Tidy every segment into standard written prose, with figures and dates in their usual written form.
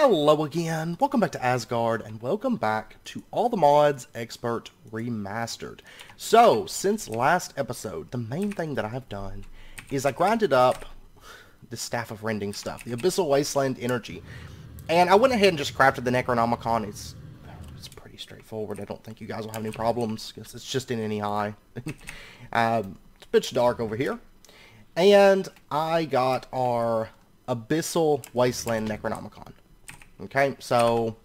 Hello again, welcome back to Asgard, and welcome back to All the Mods Expert Remastered. So, since last episode, the main thing that I've done is I grinded up the Staff of Rending stuff, the Abyssal Wasteland Energy, and I went ahead and just crafted the Necronomicon. It's pretty straightforward. I don't think you guys will have any problems, because it's just in any eye. It's a bit dark over here. And I got our Abyssal Wasteland Necronomicon. Okay, so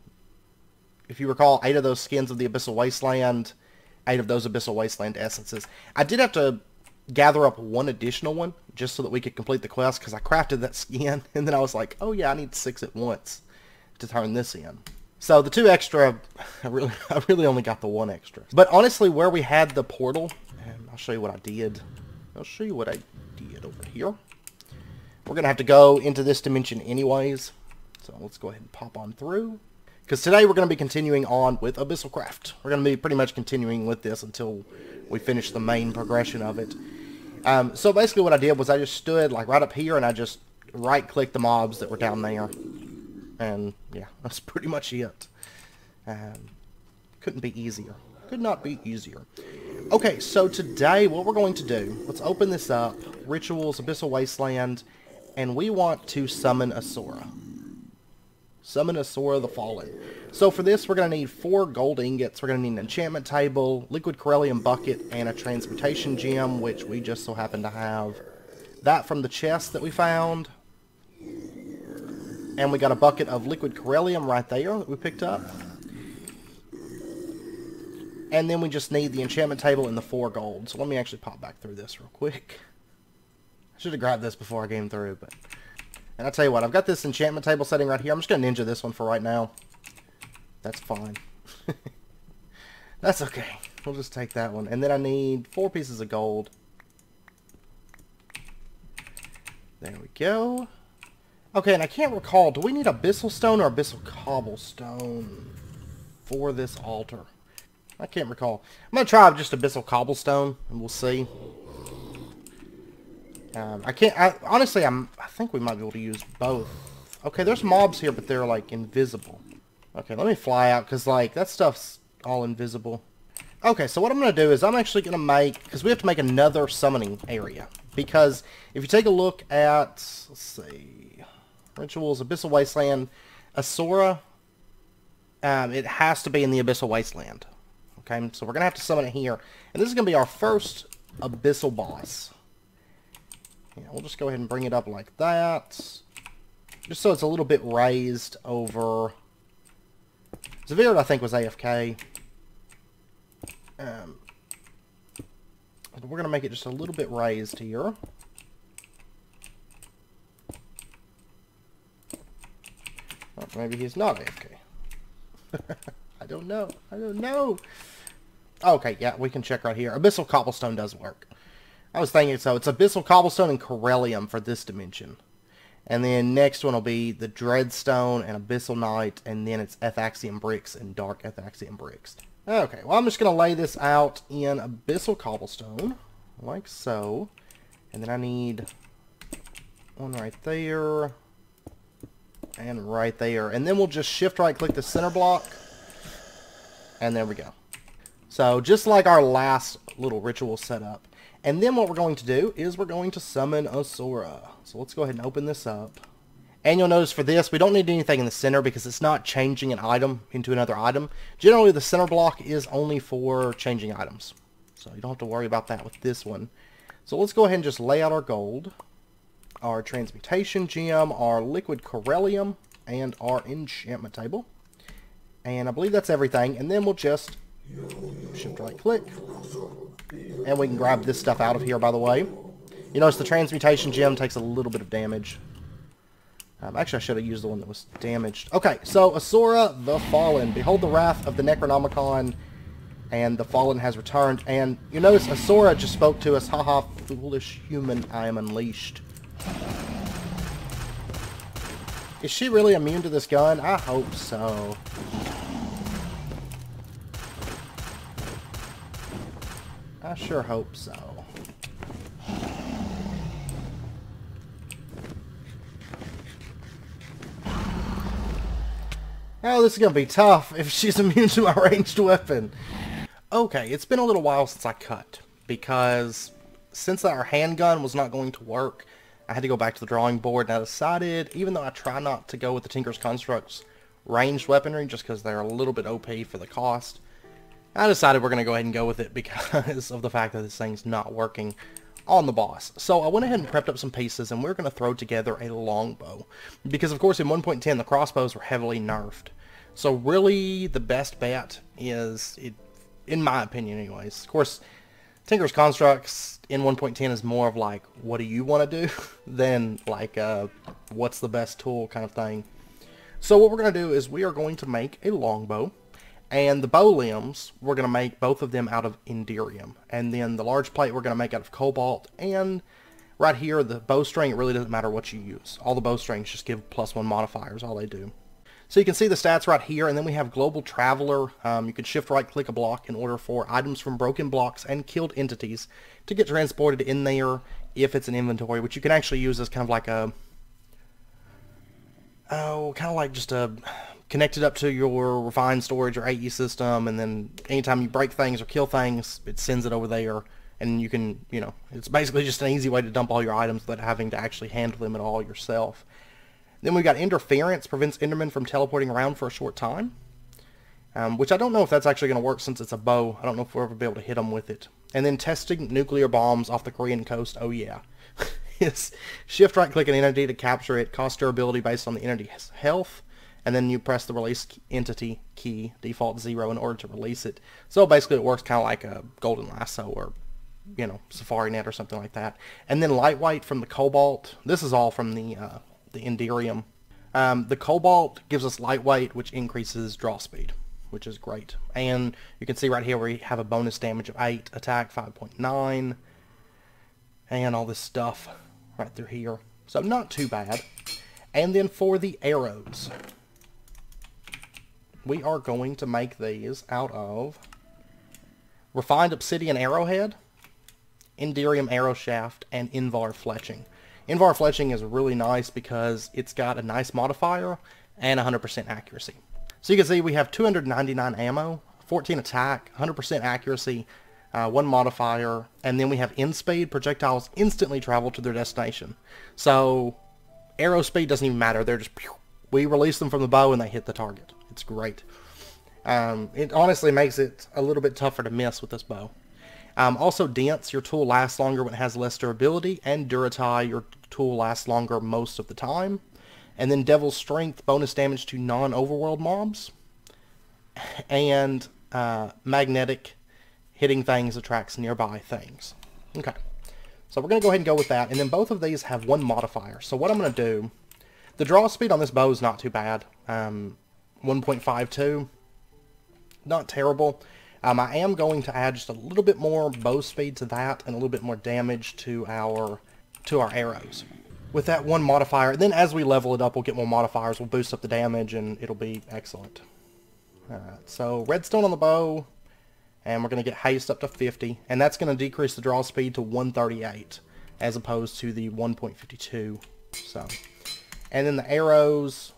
if you recall, 8 of those skins of the Abyssal Wasteland, 8 of those Abyssal Wasteland essences. I did have to gather up one additional one just so that we could complete the quest, because I crafted that skin and then I was like, oh yeah, I need 6 at once to turn this in. So the 2 extra, I really only got the 1 extra. But honestly, where we had the portal, and I'll show you what I did. I'll show you what I did over here. We're going to have to go into this dimension anyways. So let's go ahead and pop on through. Because today we're going to be continuing on with Abyssal Craft. We're going to be pretty much continuing with this until we finish the main progression of it. So basically what I did was I just stood like right up here and I just right-clicked the mobs that were down there. And yeah, that's pretty much it. Couldn't be easier. Could not be easier. Okay, so today what we're going to do, let's open this up. Rituals, Abyssal Wasteland, and we want to summon Asorah. Summon Asorah the Fallen. So for this, we're going to need 4 gold ingots. We're going to need an enchantment table, liquid corellium bucket, and a transmutation gem, which we just so happen to have that from the chest that we found. And we got a bucket of liquid corellium right there that we picked up. And then we just need the enchantment table and the 4 gold. So let me actually pop back through this real quick. I should have grabbed this before I came through, but... And I'll tell you what, I've got this enchantment table setting right here. I'm just going to ninja this one for right now. That's fine. That's okay. We'll just take that one. And then I need 4 pieces of gold. There we go. Okay, and I can't recall, do we need Abyssal Stone or Abyssal Cobblestone for this altar? I can't recall. I'm going to try just Abyssal Cobblestone, and we'll see. I think we might be able to use both. Okay, there's mobs here, but they're, like, invisible. Okay, let me fly out, because, like, that stuff's all invisible. Okay, so what I'm going to do is I'm actually going to make, because we have to make another summoning area. Because if you take a look at, let's see, Rituals, Abyssal Wasteland, Asorah, it has to be in the Abyssal Wasteland. Okay, so we're going to have to summon it here. And this is going to be our first Abyssal boss. Yeah, we'll just go ahead and bring it up like that. Just so it's a little bit raised over... Zavir, I think, was AFK. We're going to make it just a little bit raised here. Oh, maybe he's not AFK. I don't know. I don't know. Okay, yeah, we can check right here. Abyssal Cobblestone does work. I was thinking so. It's Abyssal Cobblestone and Corellium for this dimension. And then next one will be the Dreadstone and Abyssal Knight, and then it's Ethaxian Bricks and Dark Ethaxian Bricks. Okay, well I'm just going to lay this out in Abyssal Cobblestone, like so. And then I need one right there, and right there. And then we'll just shift right click the center block, and there we go. So just like our last little ritual setup. And then what we're going to do is we're going to summon Asorah. So let's go ahead and open this up. And you'll notice for this, we don't need anything in the center because it's not changing an item into another item. Generally, the center block is only for changing items. So you don't have to worry about that with this one. So let's go ahead and just lay out our gold, our transmutation gem, our liquid corellium, and our enchantment table. And I believe that's everything. And then we'll just shift right click. And we can grab this stuff out of here, by the way. You notice the transmutation gem takes a little bit of damage. Actually, I should have used the one that was damaged. Okay, so Asorah the Fallen. Behold the wrath of the Necronomicon, and the Fallen has returned. And you notice Asorah just spoke to us. Haha, foolish human, I am unleashed. Is she really immune to this gun? I hope so. I sure hope so. Oh, this is going to be tough if she's immune to my ranged weapon. Okay, it's been a little while since I cut, because since our handgun was not going to work, I had to go back to the drawing board, and I decided, even though I try not to go with the Tinker's Construct's ranged weaponry, just because they're a little bit OP for the cost, I decided we're going to go ahead and go with it because of the fact that this thing's not working on the boss. So I went ahead and prepped up some pieces, and we're going to throw together a longbow. Because, of course, in 1.10, the crossbows were heavily nerfed. So really, the best bet is, in my opinion anyways, of course, Tinker's Constructs in 1.10 is more of like, what do you want to do, than like, what's the best tool kind of thing. So what we're going to do is we are going to make a longbow. And the bow limbs, we're going to make both of them out of Enderium. And then the large plate we're going to make out of Cobalt. And right here, the bowstring, it really doesn't matter what you use. All the bowstrings just give +1 modifiers, all they do. So you can see the stats right here, and then we have Global Traveler. You can shift right click a block in order for items from broken blocks and killed entities to get transported in there if it's an inventory, which you can actually use as kind of like a, just a connected up to your refined storage or AE system, and then anytime you break things or kill things, it sends it over there, and you can, it's basically just an easy way to dump all your items without having to actually handle them at all yourself. Then we've got Interference, prevents Endermen from teleporting around for a short time, which I don't know if that's actually going to work since it's a bow. I don't know if we'll ever be able to hit them with it. And then Testing Nuclear Bombs off the Korean coast, oh yeah. It's shift right click an entity to capture it, cost durability based on the entity's health, and then you press the release entity key, default 0, in order to release it. So basically it works kind of like a Golden Lasso or, Safari Net or something like that. And then Lightweight from the Cobalt. This is all from the Enderium. The Cobalt gives us Lightweight, which increases draw speed, which is great. And you can see right here we have a bonus damage of 8, attack 5.9, and all this stuff right through here. So not too bad. And then for the arrows, we are going to make these out of Refined Obsidian Arrowhead, Enderium Arrow Shaft, and Invar Fletching. Invar Fletching is really nice because it's got a nice modifier and 100% accuracy. So you can see we have 299 ammo, 14 attack, 100% accuracy, 1 modifier, and then we have end speed. Projectiles instantly travel to their destination. So arrow speed doesn't even matter. They're just, we release them from the bow and they hit the target. It's great. It honestly makes it a little bit tougher to miss with this bow. Also Dense, your tool lasts longer when it has less durability, and Duratai, your tool lasts longer most of the time. And then Devil's Strength, bonus damage to non-overworld mobs. And Magnetic, hitting things attracts nearby things. Okay, so we're going to go ahead and go with that, and then both of these have 1 modifier. So what I'm going to do, the draw speed on this bow is not too bad. 1.52, not terrible. I am going to add just a little bit more bow speed to that, and a little bit more damage to our arrows with that 1 modifier. And then as we level it up, we'll get more modifiers, we'll boost up the damage, and it'll be excellent. Alright, so redstone on the bow, and we're going to get haste up to 50, and that's going to decrease the draw speed to 138 as opposed to the 1.52. So, and then the arrows,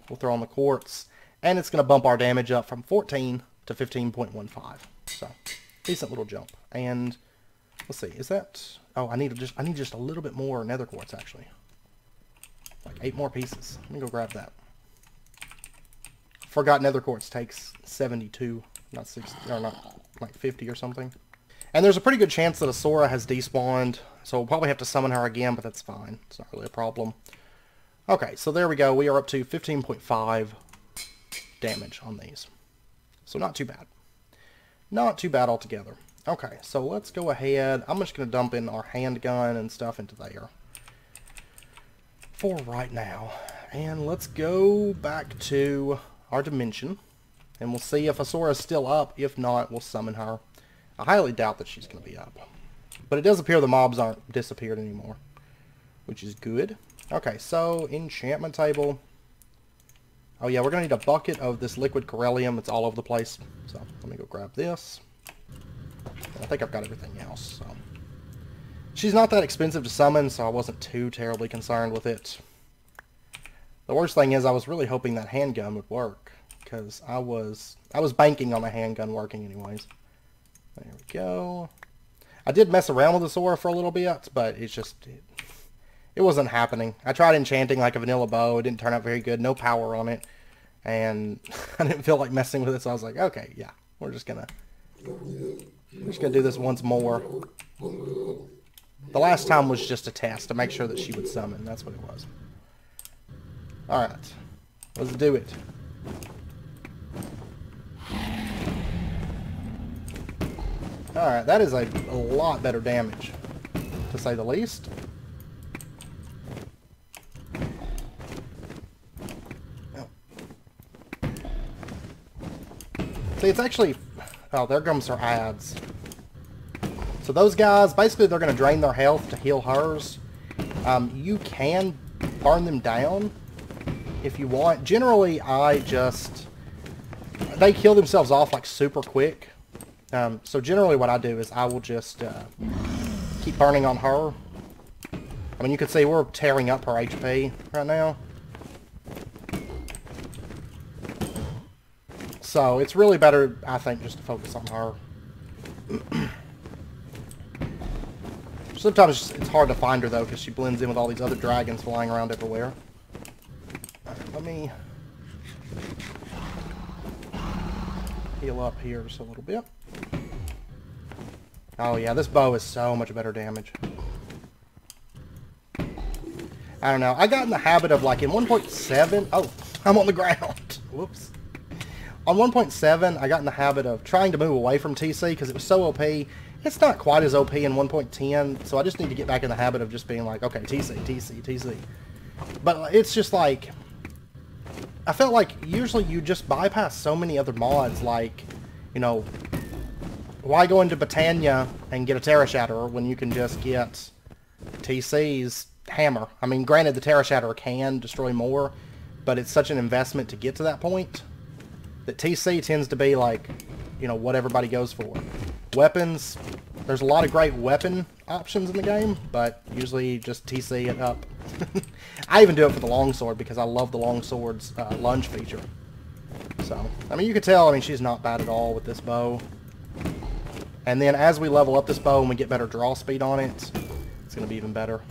we'll throw on the quartz, and it's going to bump our damage up from 14 to 15.15. So, decent little jump. And let's see, is that, oh, I need just a little bit more nether quartz actually. Like 8 more pieces. Let me go grab that. Forgot nether quartz takes 72. Not 60, or not, like 50 or something. And there's a pretty good chance that Asorah has despawned, so we'll probably have to summon her again, but that's fine. It's not really a problem. Okay, so there we go. We are up to 15.5 damage on these. So not too bad. Not too bad altogether. Okay, so let's go ahead. I'm just going to dump in our handgun and stuff into there for right now. And let's go back to our dimension. And we'll see if Asorah is still up. If not, we'll summon her. I highly doubt that she's going to be up. But it does appear the mobs aren't disappeared anymore, which is good. Okay, so enchantment table. Oh yeah, we're going to need a bucket of this liquid corellium. It's all over the place. So let me go grab this. I think I've got everything else. So she's not that expensive to summon, so I wasn't too terribly concerned with it. The worst thing is I was really hoping that handgun would work, because I was banking on the handgun working anyways. There we go. I did mess around with Asorah for a little bit, but it's just... It wasn't happening. I tried enchanting like a vanilla bow. It didn't turn out very good. No power on it. And I didn't feel like messing with it, so I was like, okay, yeah. We're just gonna do this once more. The last time was just a test to make sure that she would summon. That's what it was. Alright. Let's do it. Alright, that is a lot better damage, to say the least. See, it's actually... Oh, there comes her ads. So those guys, basically they're going to drain their health to heal hers. You can burn them down if you want. Generally, they kill themselves off like super quick. So generally what I do is I will just keep burning on her. I mean, you can see we're tearing up her HP right now. So it's really better, I think, just to focus on her. Sometimes it's hard to find her, though, because she blends in with all these other dragons flying around everywhere. Right, let me heal up here just a little bit. Oh, yeah, this bow is so much better damage. I don't know. I got in the habit of, like, in 1.7... Oh, I'm on the ground. Whoops. On 1.7, I got in the habit of trying to move away from TC because it was so OP. It's not quite as OP in 1.10, so I just need to get back in the habit of just being like, okay, TC, TC, TC. But it's just like, I felt like usually you just bypass so many other mods, like, you know, why go into Britannia and get a Terra Shatterer when you can just get TC's hammer? I mean, granted, the Terra Shatterer can destroy more, but it's such an investment to get to that point that TC tends to be like, you know, what everybody goes for. Weapons, there's a lot of great weapon options in the game, but usually just TC it up. I even do it for the longsword because I love the longsword's lunge feature. So, I mean, you can tell, I mean, she's not bad at all with this bow. And then as we level up this bow and we get better draw speed on it, it's going to be even better.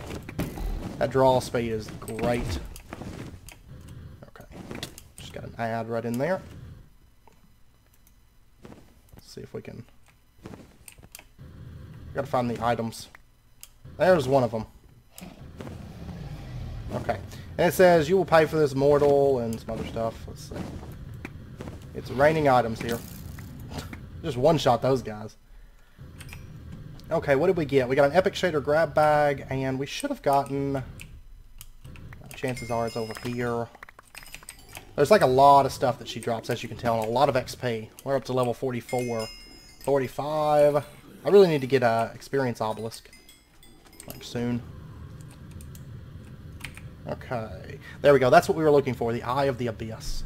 That draw speed is great. Okay, just got an ad right in there. See if we can... Gotta find the items. There's one of them. Okay. And it says, you will pay for this mortal and some other stuff. Let's see. It's raining items here. Just one-shot those guys. Okay, what did we get? We got an Epic Shader grab bag, and we should have gotten... Chances are it's over here. There's like a lot of stuff that she drops, as you can tell, and a lot of XP. We're up to level 44, 45. I really need to get a experience obelisk, like soon. Okay, there we go. That's what we were looking for, the Eye of the Abyss.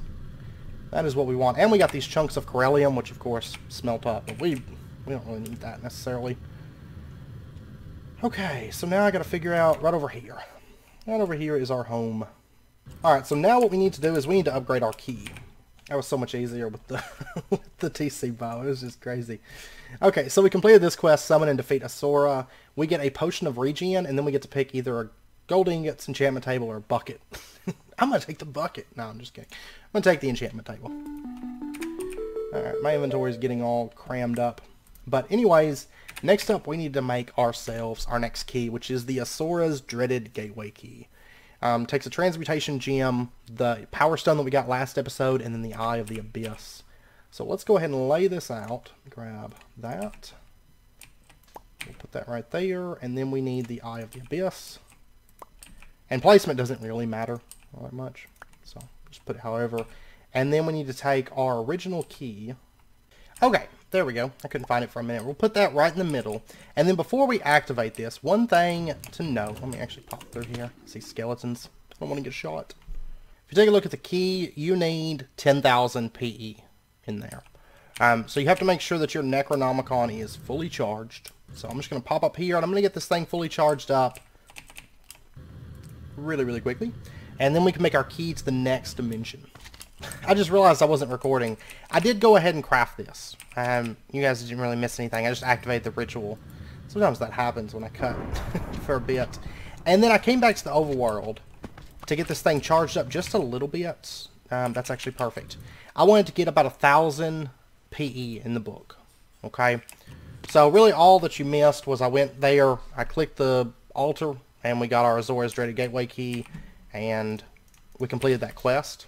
That is what we want. And we got these chunks of Corellium, which of course smelt up, but we don't really need that necessarily. Okay, so now I got to figure out right over here. Right over here is our home. Alright, so now what we need to do is we need to upgrade our key. That was so much easier with the with the TC bow. It was just crazy. Okay, so we completed this quest, Summon and Defeat Asorah. We get a Potion of Regen, and then we get to pick either a Gold Ingots enchantment table or a bucket. I'm going to take the bucket. No, I'm just kidding. I'm going to take the enchantment table. Alright, my inventory is getting all crammed up. But anyways, next up we need to make ourselves our next key, which is the Asorah's Dreaded Gateway Key. Takes a Transmutation Gem, the Power Stone that we got last episode, and then the Eye of the Abyss. So let's go ahead and lay this out. Grab that. We'll put that right there, and then we need the Eye of the Abyss. And placement doesn't really matter all that much, so just put it however. And then we need to take our original key. Okay, there we go. I couldn't find it for a minute. We'll put that right in the middle. And then before we activate this, one thing to note. Let me actually pop through here. See skeletons. I don't want to get shot. If you take a look at the key, you need 10,000 PE in there. So you have to make sure that your Necronomicon is fully charged. So I'm just going to pop up here, and I'm going to get this thing fully charged up really, really quickly. And then we can make our key to the next dimension. I just realized I wasn't recording. I did go ahead and craft this. You guys didn't really miss anything. I just activated the ritual. Sometimes that happens when I cut for a bit. And then I came back to the overworld to get this thing charged up just a little bit. That's actually perfect. I wanted to get about 1,000 PE in the book. Okay? So really all that you missed was I went there, I clicked the altar, and we got our Asorah's Dreaded Gateway key, and we completed that quest.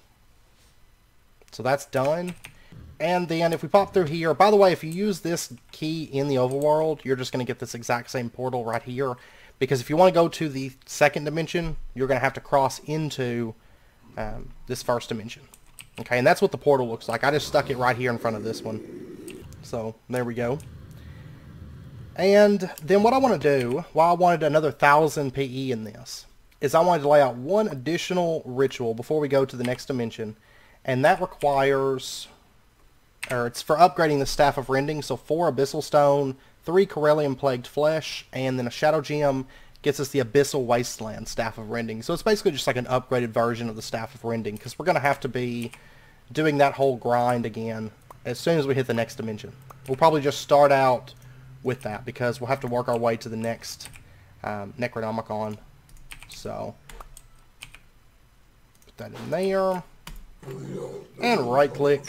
So that's done. And then if we pop through here, by the way, if you use this key in the overworld, you're just going to get this exact same portal right here. Because if you want to go to the second dimension, you're going to have to cross into this first dimension. Okay, and that's what the portal looks like. I just stuck it right here in front of this one. So, there we go. And then what I want to do, why I wanted another 1,000 PE in this, is I wanted to lay out one additional ritual before we go to the next dimension. And that requires, or it's for upgrading the Staff of Rending, so 4 Abyssal Stone, 3 Corellium Plagued Flesh, and then a Shadow Gem gets us the Abyssal Wasteland Staff of Rending. So it's basically just like an upgraded version of the Staff of Rending, because we're going to have to be doing that whole grind again as soon as we hit the next dimension. We'll probably just start out with that, because we'll have to work our way to the next Necronomicon. So, put that in there. And right click.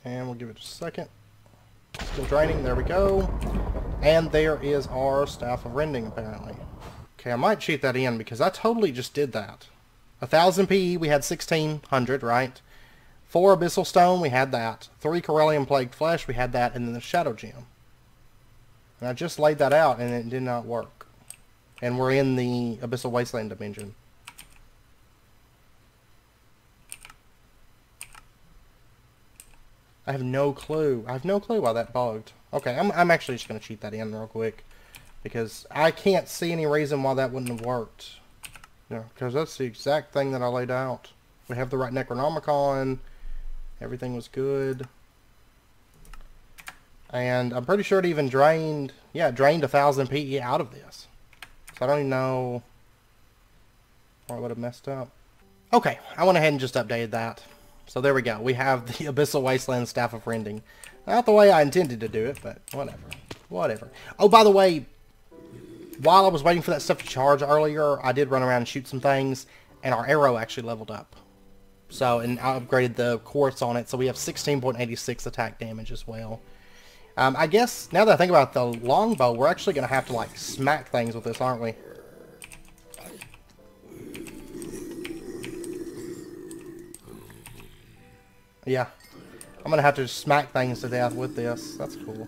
And we'll give it a second. Still draining, there we go. And there is our Staff of Rending, apparently. Okay, I might cheat that in, because I totally just did that. 1,000 PE, we had 1,600, right? 4 Abyssal Stone, we had that. 3 Corellium Plagued Flesh, we had that, and then the Shadow Gem. And I just laid that out, and it did not work. And we're in the Abyssal Wasteland dimension. I have no clue. I have no clue why that bugged. Okay, I'm actually just going to cheat that in real quick, because I can't see any reason why that wouldn't have worked. Yeah, because that's the exact thing that I laid out. We have the right Necronomicon. Everything was good. And I'm pretty sure it even drained, yeah, it drained 1,000 PE out of this. So I don't even know why I would have messed up. Okay, I went ahead and just updated that. So there we go. We have the Abyssal Wasteland Staff of Rending. Not the way I intended to do it, but whatever. Whatever. Oh, by the way, while I was waiting for that stuff to charge earlier, I did run around and shoot some things, and our arrow actually leveled up. So, and I upgraded the quartz on it, so we have 16.86 attack damage as well. I guess, now that I think about the longbow, we're actually going to have to, like, smack things with this, aren't we? Yeah. I'm going to have to smack things to death with this. That's cool.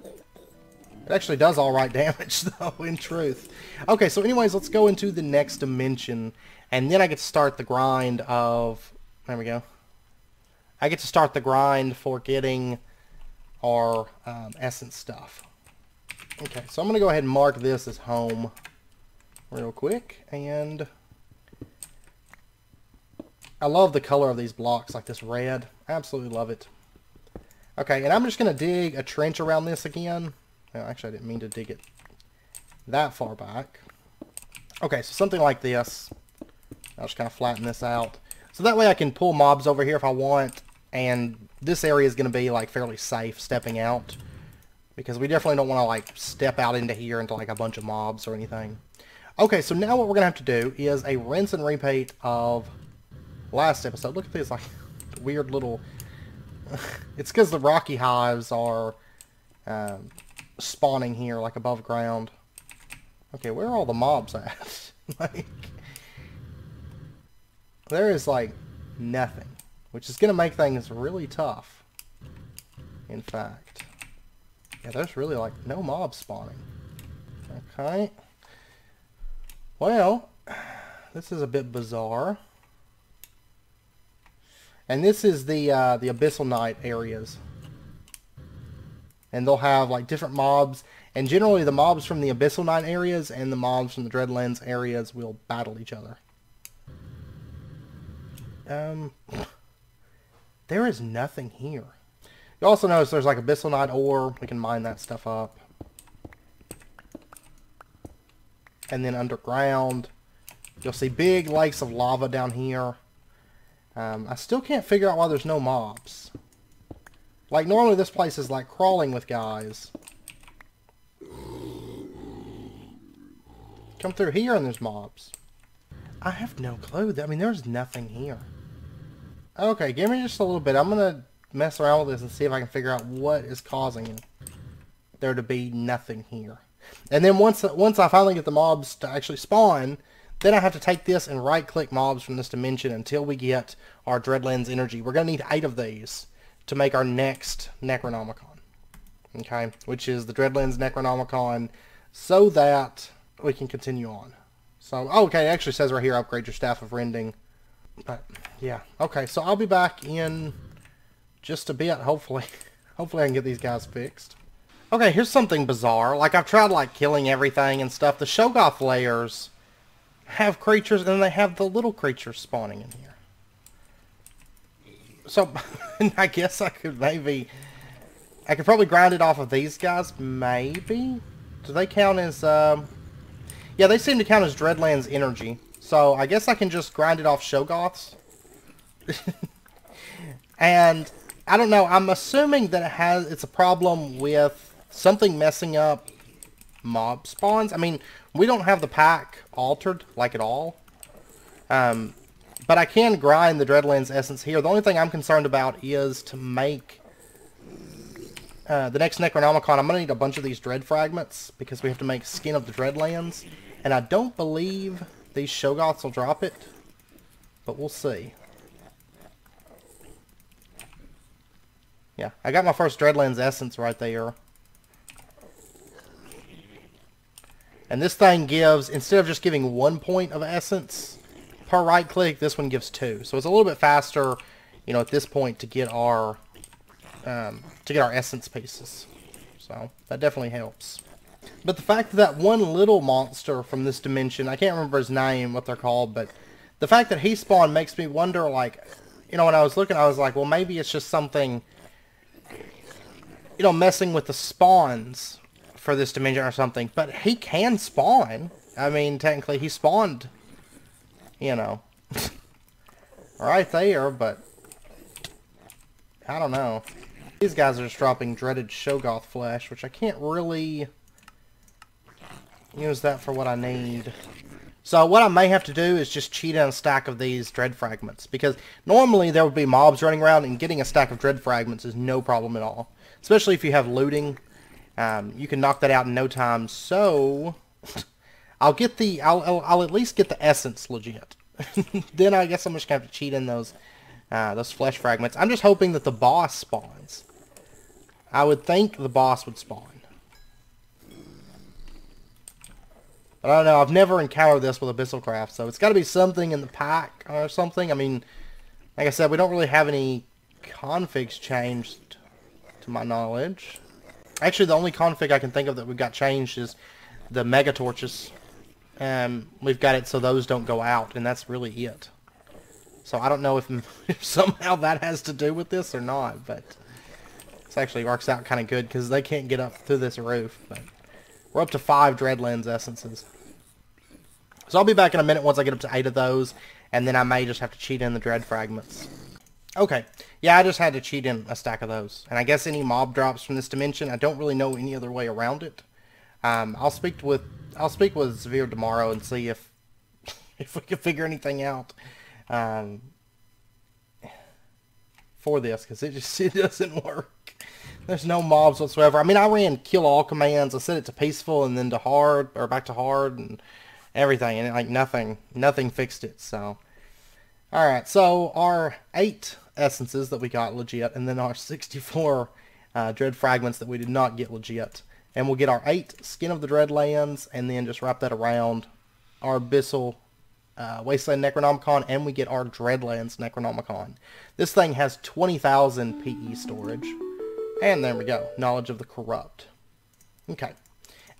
It actually does alright damage, though, in truth. Okay, so anyways, let's go into the next dimension. And then I get to start the grind of... There we go. I get to start the grind for getting our essence stuff. Okay, so I'm going to go ahead and mark this as home real quick. And I love the color of these blocks, like this red. I absolutely love it. Okay, and I'm just going to dig a trench around this again. Well, actually, I didn't mean to dig it that far back. Okay, so something like this. I'll just kind of flatten this out. So that way I can pull mobs over here if I want. And this area is going to be like fairly safe stepping out. Because we definitely don't want to like step out into here into like a bunch of mobs or anything. Okay, so now what we're going to have to do is a rinse and repeat of last episode. Look at this like weird little... It's because the rocky hives are spawning here like above ground. Okay, where are all the mobs at? Like... There is like nothing, which is going to make things really tough. In fact, yeah, there's really like no mobs spawning. Okay. Well, this is a bit bizarre. And this is the Abyssal Knight areas. And they'll have like different mobs, and generally the mobs from the Abyssal Knight areas and the mobs from the Dreadlands areas will battle each other. There is nothing here. You also notice there's like Abyssal Knight ore. We can mine that stuff up. And then underground, you'll see big lakes of lava down here. I still can't figure out why there's no mobs. Like, normally this place is like crawling with guys. Come through here and there's mobs. I have no clue. I mean, there's nothing here. Okay, give me just a little bit. I'm going to mess around with this and see if I can figure out what is causing there to be nothing here. And then once I finally get the mobs to actually spawn, then I have to take this and right-click mobs from this dimension until we get our Dreadlands energy. We're going to need 8 of these to make our next Necronomicon. Okay, which is the Dreadlands Necronomicon, so that we can continue on. So, okay, it actually says right here, upgrade your Staff of Rending. But, yeah. Okay, so I'll be back in just a bit, hopefully. Hopefully I can get these guys fixed. Okay, here's something bizarre. Like, I've tried, like, killing everything and stuff. The Shoggoth layers have creatures, and then they have the little creatures spawning in here. So, I guess I could maybe... I could probably grind it off of these guys, maybe? Do they count as, Yeah, they seem to count as Dreadlands energy. So, I guess I can just grind it off Shoggoths. And, I don't know, I'm assuming that it's a problem with something messing up mob spawns. I mean, we don't have the pack altered, like, at all. But I can grind the Dreadlands essence here. The only thing I'm concerned about is to make the next Necronomicon. I'm going to need a bunch of these Dread Fragments, because we have to make Skin of the Dreadlands. And I don't believe these Shoggoths will drop it, but we'll see. Yeah, I got my first Dreadlands essence right there. And this thing gives, instead of just giving 1 point of essence per right click, this one gives 2. So it's a little bit faster, you know, at this point to get our essence pieces. So that definitely helps. But the fact that one little monster from this dimension, I can't remember his name, what they're called, but the fact that he spawned makes me wonder, like, you know, when I was looking, I was like, well, maybe it's just something, you know, messing with the spawns for this dimension or something. But he can spawn. I mean, technically, he spawned, you know, right there, but I don't know. These guys are just dropping dreaded Shoggoth flesh, which I can't really use that for what I need. So what I may have to do is just cheat in a stack of these dread fragments, because normally there would be mobs running around, and getting a stack of dread fragments is no problem at all. Especially if you have looting. You can knock that out in no time. So I'll at least get the essence legit. Then I guess I'm just gonna have to cheat in those flesh fragments. I'm just hoping that the boss spawns. I would think the boss would spawn. But I don't know, I've never encountered this with Abyssal Craft, so it's got to be something in the pack or something. I mean, like I said, we don't really have any configs changed, to my knowledge. Actually, the only config I can think of that we've got changed is the Mega Torches. We've got it so those don't go out, and that's really it. So I don't know if somehow that has to do with this or not, but this actually works out kind of good, because they can't get up through this roof. But we're up to 5 Dreadlands essences. So I'll be back in a minute once I get up to 8 of those, and then I may just have to cheat in the Dread Fragments. Okay, yeah, I just had to cheat in a stack of those. And I guess any mob drops from this dimension, I don't really know any other way around it. I'll speak with Severe tomorrow and see if we can figure anything out for this, because it doesn't work. There's no mobs whatsoever. I mean, I ran kill all commands. I set it to peaceful and then to hard, or back to hard, and everything, and like nothing fixed it. So, all right. So our 8 essences that we got legit, and then our 64 dread fragments that we did not get legit, and we'll get our 8 skin of the Dreadlands, and then just wrap that around our Abyssal Wasteland Necronomicon, and we get our Dreadlands Necronomicon. This thing has 20,000 PE storage. And there we go. Knowledge of the Corrupt. Okay.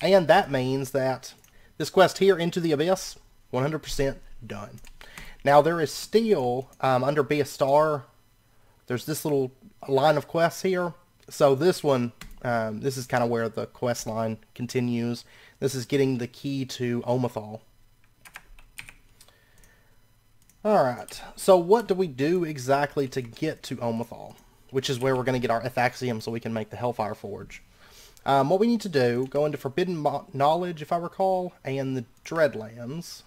And that means that this quest here, Into the Abyss, 100% done. Now, there is still, under Be a Star, there's this little line of quests here. So this one, this is kind of where the quest line continues. This is getting the key to Omothol. Alright, so what do we do exactly to get to Omothol? Which is where we're going to get our Ethaxium so we can make the Hellfire Forge. What we need to do, go into Forbidden Knowledge, if I recall, and the Dreadlands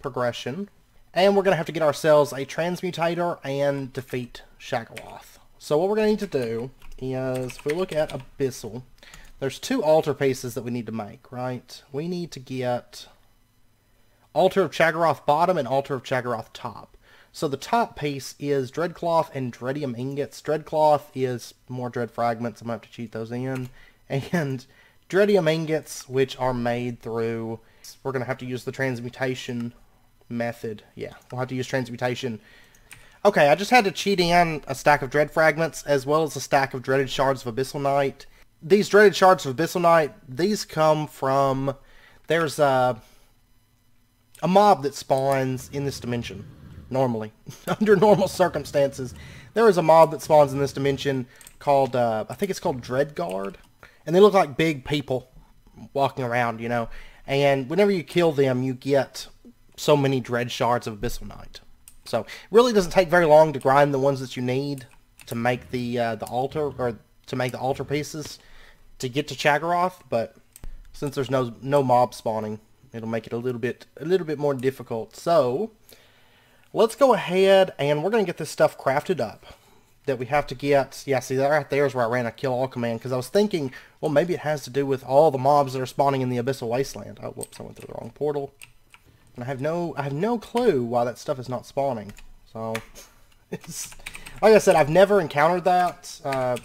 progression. And we're going to have to get ourselves a Transmutator and defeat Shaggoth. So what we're going to need to do is, if we look at Abyssal, there's 2 altar pieces that we need to make, right? We need to get Altar of Shaggoth bottom and Altar of Shaggoth top. So the top piece is Dreadcloth and Dreadium ingots. Dreadcloth is more Dread fragments. I'm going to have to cheat those in. And Dreadium ingots, which are made through... We're going to have to use the transmutation method. Yeah, we'll have to use transmutation. Okay, I just had to cheat in a stack of Dread fragments as well as a stack of Dreaded Shards of Abyssal Night. These Dreaded Shards of Abyssal Night, these come from... There's a mob that spawns in this dimension, normally. Under normal circumstances. There is a mob that spawns in this dimension called, I think it's called Dreadguard. And they look like big people walking around, you know. And whenever you kill them, you get so many Dread Shards of Abyssal Night. So, it really doesn't take very long to grind the ones that you need to make the altar, or to make the altar pieces to get to Shaggoth. But since there's no mob spawning, it'll make it a little bit more difficult. So, let's go ahead and we're going to get this stuff crafted up that we have to get. Yeah, see, that right there is where I ran a kill all command, because I was thinking, well, maybe it has to do with all the mobs that are spawning in the Abyssal Wasteland. Oh, whoops, I went through the wrong portal. And I have no clue why that stuff is not spawning. So, it's, like I said, I've never encountered that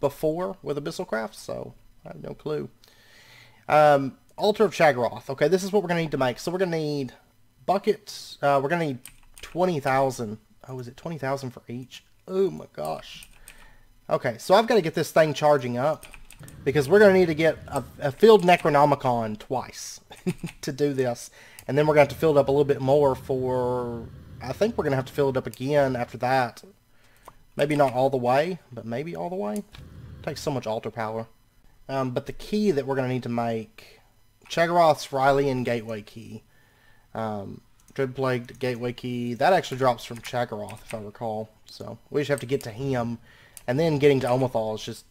before with Abyssal Crafts, so I have no clue. Altar of Shaggoth. Okay, this is what we're going to need to make. So we're going to need buckets. We're going to need 20,000. Oh, is it 20,000 for each? Oh my gosh. Okay, so I've got to get this thing charging up, because we're going to need to get a filled Necronomicon twice to do this. And then we're going to have to fill it up a little bit more for... I think we're going to have to fill it up again after that. Maybe not all the way, but maybe all the way. It takes so much altar power. But the key that we're going to need to make... Shaggoth's Hylian Gateway Key. Dreadplagued Gateway Key. That actually drops from Shaggoth, if I recall. So, we just have to get to him. And then getting to Omothol is just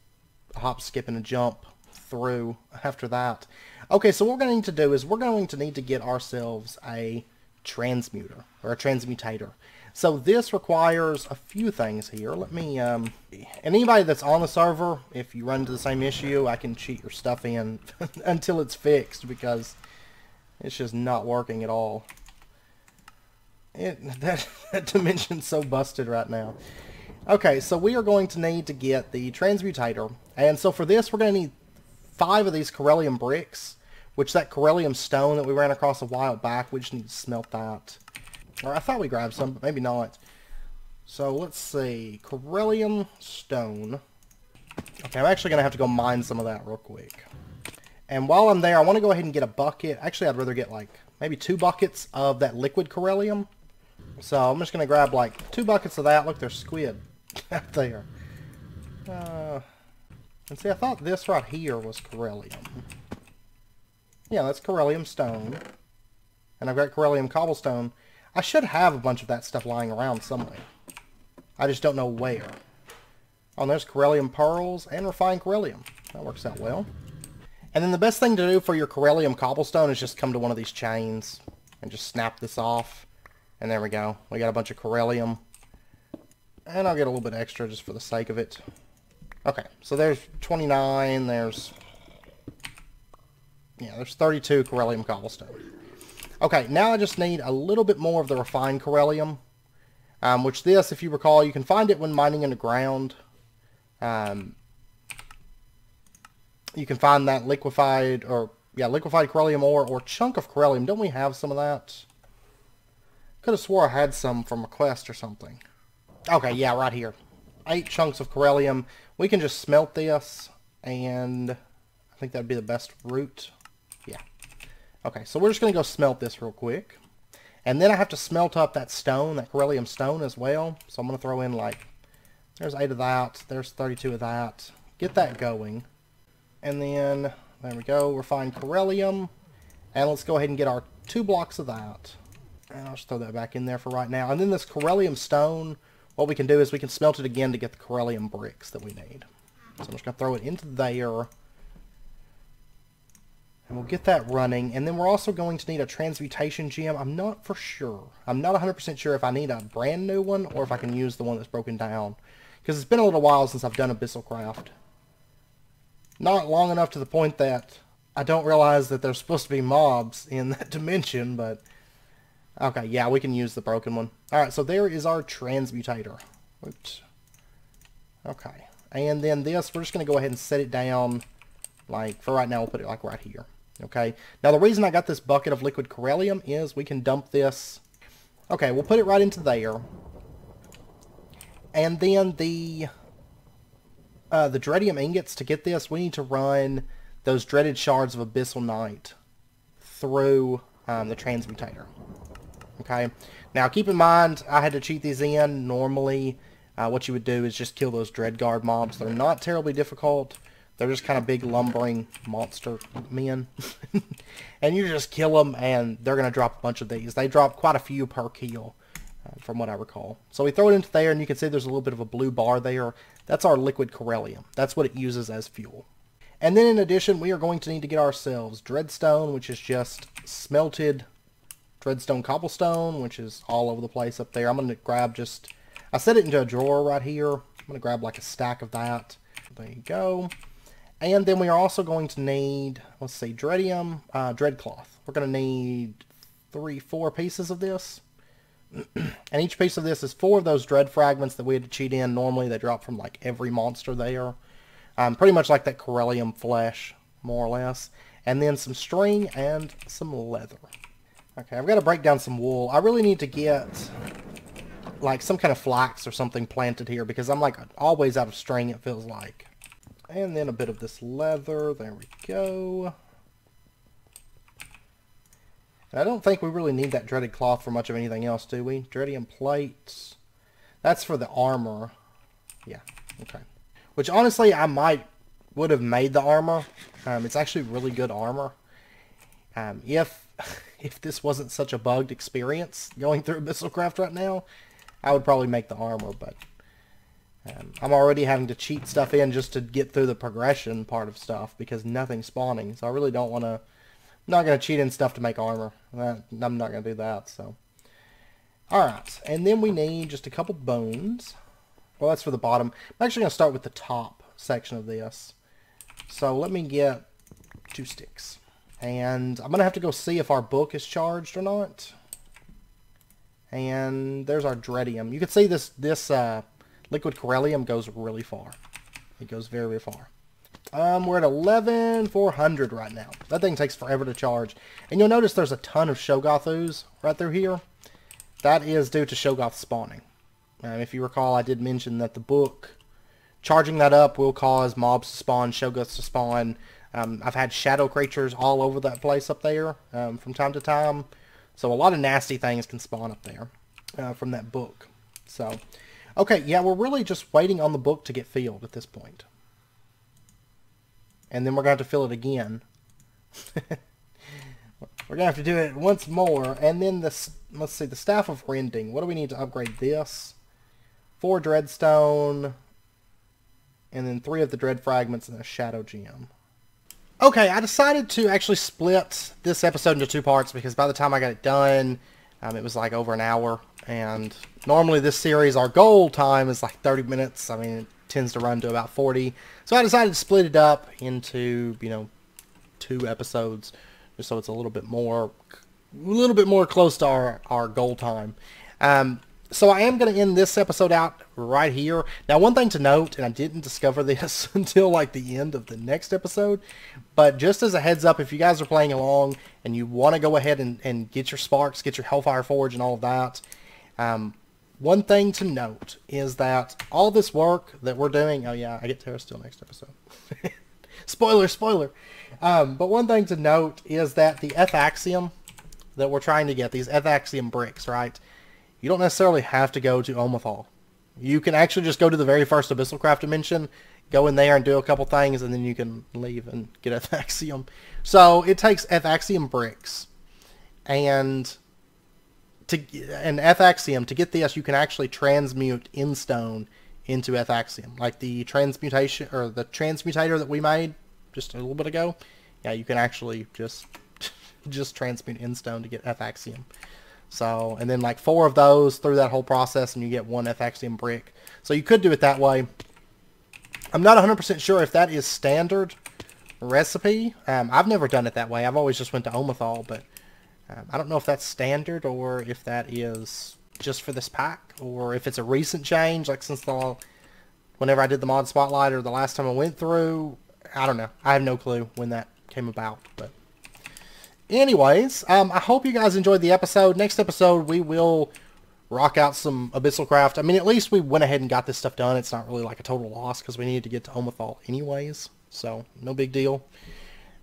a hop, skip, and a jump through after that. Okay, so what we're going to need to do is we're going to need to get ourselves a transmuter, or a transmutator. So this requires a few things here. Let me, and anybody that's on the server, if you run into the same issue, I can cheat your stuff in until it's fixed, because it's just not working at all. That dimension's so busted right now. Okay, so we are going to need to get the transmutator. And so for this, we're going to need 5 of these Corellium bricks, which that Corellium stone that we ran across a while back, we just need to smelt that. Or I thought we grabbed some, but maybe not. So let's see. Corellium stone. Okay, I'm actually going to have to go mine some of that real quick. And while I'm there, I want to go ahead and get a bucket. Actually, I'd rather get like maybe 2 buckets of that liquid Corellium. So I'm just going to grab like 2 buckets of that. Look, there's squid out there. And see, I thought this right here was Corellium. Yeah, that's Corellium stone. And I've got Corellium cobblestone. I should have a bunch of that stuff lying around somewhere. I just don't know where. Oh, and there's Corellium pearls and refined Corellium. That works out well. And then the best thing to do for your Corellium cobblestone is just come to one of these chains and just snap this off. And there we go. We got a bunch of Corellium. And I'll get a little bit extra just for the sake of it. Okay, so there's 29, there's 32 Corellium cobblestone. Okay, now I just need a little bit more of the refined Corellium. Which this, if you recall, you can find it when mining underground. You can find that liquefied Corellium ore or chunk of Corellium. Don't we have some of that? Could have swore I had some from a quest or something. Okay, yeah, right here. 8 chunks of Corellium. We can just smelt this, and I think that'd be the best route. Yeah. Okay, so we're just going to go smelt this real quick. And then I have to smelt up that stone, that Corellium stone as well. So I'm going to throw in like, there's 8 of that, there's 32 of that. Get that going. And then There we go. Refined Corellium. And let's go ahead and get our 2 blocks of that. And I'll just throw that back in there for right now. And then this Corellium stone, what we can do is we can smelt it again to get the Corellium bricks that we need. So I'm just going to throw it into there. And we'll get that running. And then we're also going to need a transmutation gem. I'm not for sure. I'm not 100% sure if I need a brand new one or if I can use the one that's broken down. Because it's been a little while since I've done Abyssal Craft. Not long enough to the point that I don't realize that there's supposed to be mobs in that dimension, but... Okay, yeah, we can use the broken one. Alright, so there is our transmutator. Oops. Okay. And then this, we're just going to go ahead and set it down, like, for right now, we'll put it, like, right here. Okay. Now, the reason I got this bucket of liquid Corellium is we can dump this... Okay, we'll put it right into there. And then the Dreadium ingots, to get this, we need to run those dreaded shards of Abyssal Night through the transmutator. Okay. Now, keep in mind, I had to cheat these in. Normally, what you would do is just kill those Dreadguard mobs. They're not terribly difficult. They're just kind of big, lumbering monster men. And you just kill them, and they're going to drop a bunch of these. They drop quite a few per kill, from what I recall. So we throw it into there, and you can see there's a little bit of a blue bar there. That's our liquid Corellium. That's what it uses as fuel. And then in addition, we are going to need to get ourselves Dreadstone, which is just smelted Dreadstone cobblestone, which is all over the place up there. I'm going to grab just... I set it into a drawer right here. I'm going to grab like a stack of that. There you go. And then we are also going to need, let's see, Dreadium, Dreadcloth. We're going to need 4 pieces of this. And each piece of this is 4 of those Dread fragments that we had to cheat in. Normally they drop from like every monster there. Pretty much like that Corellium flesh, more or less. And then some string and some leather. Okay, I've got to break down some wool. I really need to get like some kind of flax or something planted here because I'm like always out of string, it feels like. And then a bit of this leather. There we go. And I don't think we really need that dreaded cloth for much of anything else, do we? Dreadium plates. That's for the armor. Yeah, okay. Which honestly, I would have made the armor. It's actually really good armor. If this wasn't such a bugged experience going through Abyssal Craft right now, I would probably make the armor, but I'm already having to cheat stuff in just to get through the progression part of stuff because nothing's spawning. So I really don't want to... I'm not going to cheat in stuff to make armor. I'm not going to do that, so... Alright, and then we need just a couple bones. Well, that's for the bottom. I'm actually going to start with the top section of this. So let me get 2 sticks. And I'm going to have to go see if our book is charged or not. And there's our Dreadium. You can see this liquid Corellium goes really far. It goes very, very far. We're at 11,400 right now. That thing takes forever to charge. And you'll notice there's a ton of Shogoth ooze right through here. That is due to Shogoth spawning. If you recall, I did mention that the book, charging that up will cause mobs to spawn, Shogoths to spawn. I've had shadow creatures all over that place up there from time to time. So a lot of nasty things can spawn up there from that book. So, okay, yeah, we're really just waiting on the book to get filled at this point. And then we're going to have to fill it again. We're going to have to do it once more. And then this, let's see, the Staff of Rending. What do we need to upgrade this? 4 Dreadstone. And then 3 of the Dread Fragments and a Shadow Gem. Okay, I decided to actually split this episode into 2 parts because by the time I got it done, it was like over an hour. And normally this series, our goal time is like 30 minutes. I mean, it tends to run to about 40. So I decided to split it up into, 2 episodes, just so it's a little bit more close to our goal time. So I am going to end this episode out right here. Now, one thing to note, and I didn't discover this until like the end of the next episode, but just as a heads up, if you guys are playing along and you want to go ahead and get your sparks, get your Hellfire Forge and all of that, one thing to note is that all this work that we're doing, oh yeah, I get Terrasteel next episode. Spoiler. But one thing to note is that the Ethaxium that we're trying to get, these Ethaxium bricks, right? You don't necessarily have to go to Omothol. You can actually just go to the very first Abyssal Craft dimension, go in there and do a couple things, and then you can leave and get Ethaxium. So it takes Ethaxium bricks, and Ethaxium, to get this, you can actually transmute Endstone into Ethaxium. Like the transmutation, or the transmutator that we made just a little bit ago. Yeah, you can actually just transmute Endstone to get Ethaxium. So, and then like 4 of those through that whole process, and you get 1 Ethaxium brick. So you could do it that way. I'm not 100% sure if that is standard recipe. I've never done it that way. I've always just went to Omothol, but I don't know if that's standard or if that is just for this pack, or if it's a recent change, like since whenever I did the mod spotlight or the last time I went through. I don't know. I have no clue when that came about. But anyways, I hope you guys enjoyed the episode. Next episode, we will rock out some Abyssal Craft. I mean, at least we went ahead and got this stuff done. It's not really like a total loss because we needed to get to Omothol anyways. So, no big deal.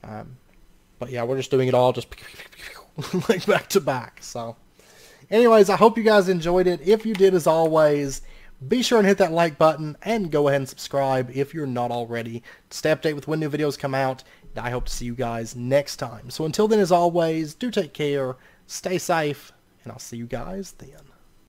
But yeah, we're just doing it all just like back to back. So, anyways, I hope you guys enjoyed it. If you did, as always, be sure and hit that like button and go ahead and subscribe if you're not already to stay updated with when new videos come out. And I hope to see you guys next time. So until then, as always, do take care, stay safe, and I'll see you guys then.